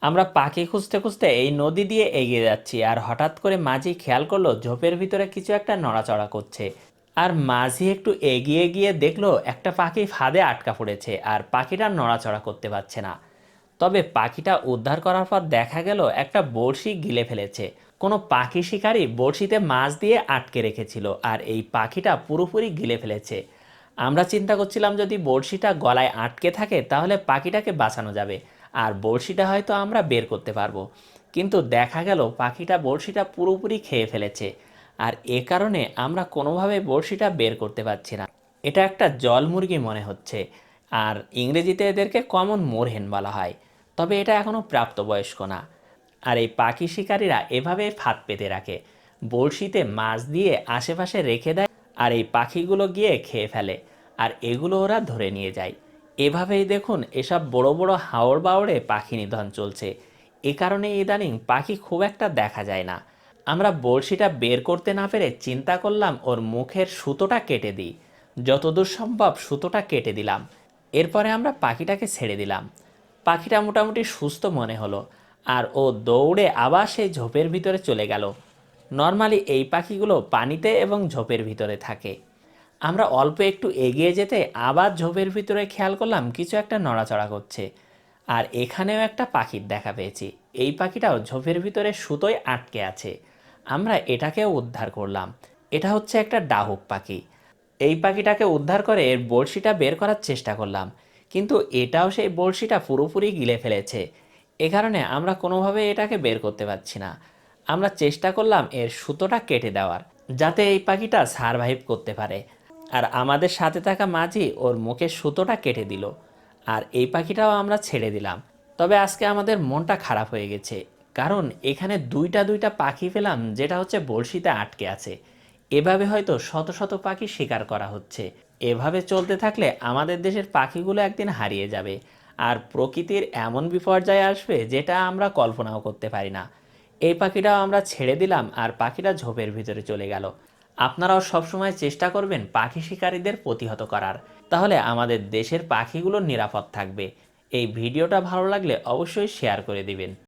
আমরা পাখি খুঁজতে খুঁজতে এই নদী দিয়ে এগিয়ে যাচ্ছি আর হঠাৎ করে মাঝি খেয়াল করলো ঝোপের ভিতরে কিছু একটা নড়াচড়া করছে। আর মাঝি একটু এগিয়ে গিয়ে দেখলো একটা পাখি ফাঁদে আটকা পড়েছে আর পাখিটা নড়াচড়া করতে পারছে না। তবে পাখিটা উদ্ধার করার পর দেখা গেল একটা বড়শি গিলে ফেলেছে। কোনো পাখি শিকারী বড়শিতে মাছ দিয়ে আটকে রেখেছিল আর এই পাখিটা পুরোপুরি গিলে ফেলেছে। আমরা চিন্তা করছিলাম যদি বড়শিটা গলায় আটকে থাকে তাহলে পাখিটাকে বাঁচানো যাবে আর বড়শিটা হয়তো আমরা বের করতে পারবো। কিন্তু দেখা গেল পাখিটা বড়শিটা পুরোপুরি খেয়ে ফেলেছে আর এ কারণে আমরা কোনোভাবে বড়শিটা বের করতে পারছি না। এটা একটা জল মুরগি মনে হচ্ছে, আর ইংরেজিতে এদেরকে কমন মোরহেন বলা হয়। তবে এটা এখনও প্রাপ্তবয়স্ক না। আর এই পাখি শিকারীরা এভাবে ফাঁদ পেতে রাখে, বড়শিতে মাছ দিয়ে আশেপাশে রেখে দেয় আর এই পাখিগুলো গিয়ে খেয়ে ফেলে আর এগুলো ওরা ধরে নিয়ে যায়। এভাবেই দেখুন এসব বড় বড় হাওড় বাওড়ে পাখি নিধন চলছে। এ কারণে ইদানিং পাখি খুব একটা দেখা যায় না। আমরা বড়শিটা বের করতে না পেরে চিন্তা করলাম ওর মুখের সুতোটা কেটে দিই। যতদূর সম্ভব সুতোটা কেটে দিলাম। এরপরে আমরা পাখিটাকে ছেড়ে দিলাম। পাখিটা মোটামুটি সুস্থ মনে হলো আর ও দৌড়ে আবার সেই ঝোপের ভিতরে চলে গেল। নর্মালি এই পাখিগুলো পানিতে এবং ঝোপের ভিতরে থাকে। আমরা অল্প একটু এগিয়ে যেতে আবার ঝোপের ভিতরে খেয়াল করলাম কিছু একটা নড়াচড়া করছে। আর এখানেও একটা পাখির দেখা পেয়েছি। এই পাখিটাও ঝোপের ভিতরে সুতোয় আটকে আছে। আমরা এটাকেও উদ্ধার করলাম। এটা হচ্ছে একটা ডাহুক পাখি। এই পাখিটাকে উদ্ধার করে এর বড়শিটা বের করার চেষ্টা করলাম, কিন্তু এটাও সেই বড়শিটা পুরোপুরি গিলে ফেলেছে। এ কারণে আমরা কোনোভাবে এটাকে বের করতে পারছি না। আমরা চেষ্টা করলাম এর সুতোটা কেটে দেওয়ার, যাতে এই পাখিটা সারভাইভ করতে পারে। আর আমাদের সাথে থাকা মাঝি ওর মুখের সুতোটা কেটে দিল আর এই পাখিটাও আমরা ছেড়ে দিলাম। তবে আজকে আমাদের মনটা খারাপ হয়ে গেছে, কারণ এখানে দুইটা দুইটা পাখি পেলাম যেটা হচ্ছে বড়শিতে আটকে আছে। এভাবে হয়তো শত শত পাখি শিকার করা হচ্ছে। এভাবে চলতে থাকলে আমাদের দেশের পাখিগুলো একদিন হারিয়ে যাবে আর প্রকৃতির এমন বিপর্যয় আসবে যেটা আমরা কল্পনাও করতে পারি না। এই পাখিটাও আমরা ছেড়ে দিলাম আর পাখিটা ঝোপের ভিতরে চলে গেল। আপনারাও সবসময় চেষ্টা করবেন পাখি শিকারীদের প্রতিহত করার, তাহলে আমাদের দেশের পাখিগুলো নিরাপদ থাকবে। এই ভিডিওটা ভালো লাগলে অবশ্যই শেয়ার করে দিবেন।